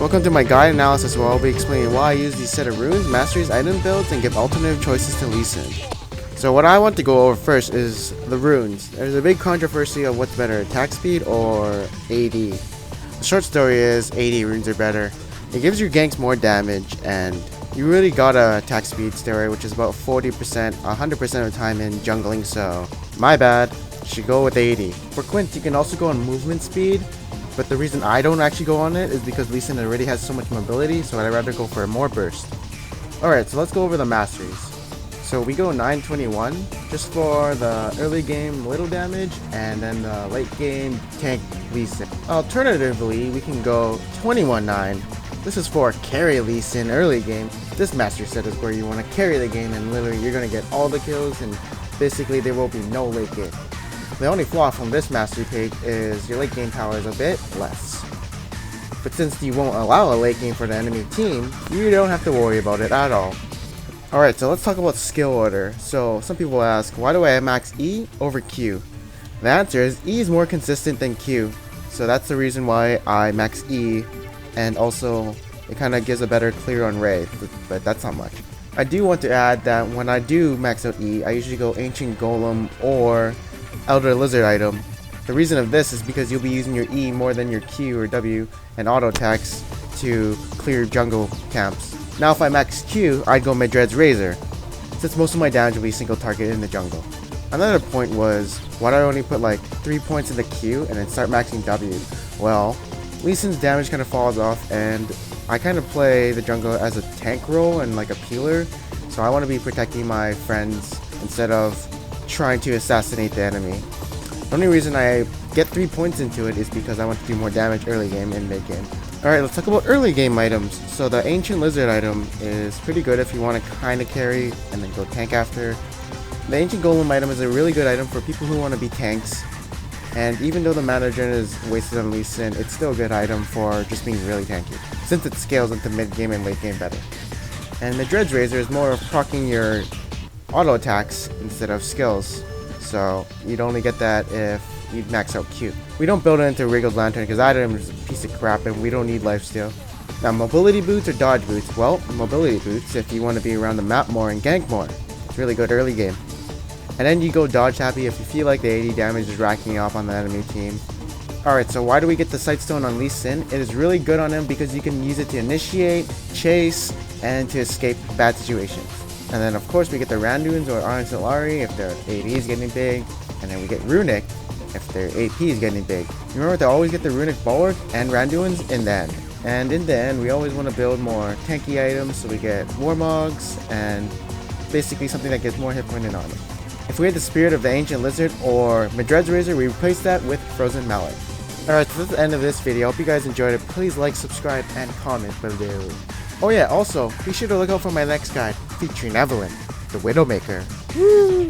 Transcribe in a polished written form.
Welcome to my guide analysis where I'll be explaining why I use these set of runes, masteries, item builds, and give alternative choices to Lee Sin. So what I want to go over first is the runes. There's a big controversy of what's better, attack speed or AD. The short story is AD runes are better. It gives your ganks more damage, and you really gotta attack speed steroid, which is about 40%, 100% of the time in jungling, so my bad, you should go with AD. For Quint, you can also go on movement speed, but the reason I don't actually go on it is because Lee Sin already has so much mobility, so I'd rather go for more burst. Alright, so let's go over the masteries. So we go 921 just for the early game little damage, and then the late game tank Lee Sin. Alternatively, we can go 21-9. This is for carry Lee Sin early game. This mastery set is where you want to carry the game, and literally you're going to get all the kills, and basically there will be no late game. The only flaw from this mastery page is your late game power is a bit less. But since you won't allow a late game for the enemy team, you don't have to worry about it at all. Alright, so let's talk about skill order. So some people ask, why do I max E over Q? The answer is E is more consistent than Q. So that's the reason why I max E, and also it kind of gives a better clear on Ray, but that's not much. I do want to add that when I do max out E, I usually go Ancient Golem or Elder Lizard item. The reason of this is because you'll be using your E more than your Q or W and auto attacks to clear jungle camps. Now if I max Q, I'd go Madred's Razor, since most of my damage will be single target in the jungle. Another point was, why do I only put like 3 points in the Q and then start maxing W? Well, Lee Sin's damage kind of falls off, and I kind of play the jungle as a tank role and like a peeler, so I want to be protecting my friends instead of trying to assassinate the enemy. The only reason I get 3 points into it is because I want to do more damage early game and mid game. Alright, let's talk about early game items. So the Ancient Lizard item is pretty good if you want to kind of carry and then go tank after. The Ancient Golem item is a really good item for people who want to be tanks. And even though the mana gen is wasted on Lee Sin, it's still a good item for just being really tanky, since it scales into mid game and late game better. And Madred's Razor is more of proccing your auto attacks instead of skills, so you'd only get that if you'd max out Q. We don't build it into Regal's Lantern because that item is a piece of crap and we don't need lifesteal. Now, mobility boots or dodge boots? Well, mobility boots if you want to be around the map more and gank more. It's really good early game. And then you go dodge happy if you feel like the 80 damage is racking up on the enemy team. Alright, so why do we get the Sightstone on Lee Sin? It is really good on him because you can use it to initiate, chase, and to escape bad situations. And then of course we get the Randuins or Arnzalari if their AD is getting big, and then we get Runic if their AP is getting big. Remember to always get the Runic Bulwark and Randuins in the end. And in the end we always want to build more tanky items, so we get Warmogs and basically something that gets more hit point and armor. If we had the Spirit of the Ancient Lizard or Madred's Razor, we replace that with Frozen Mallet. Alright, so that's the end of this video. I hope you guys enjoyed it. Please like, subscribe, and comment below. Oh yeah, also, be sure to look out for my next guide featuring Evelyn, the Widowmaker. Woo!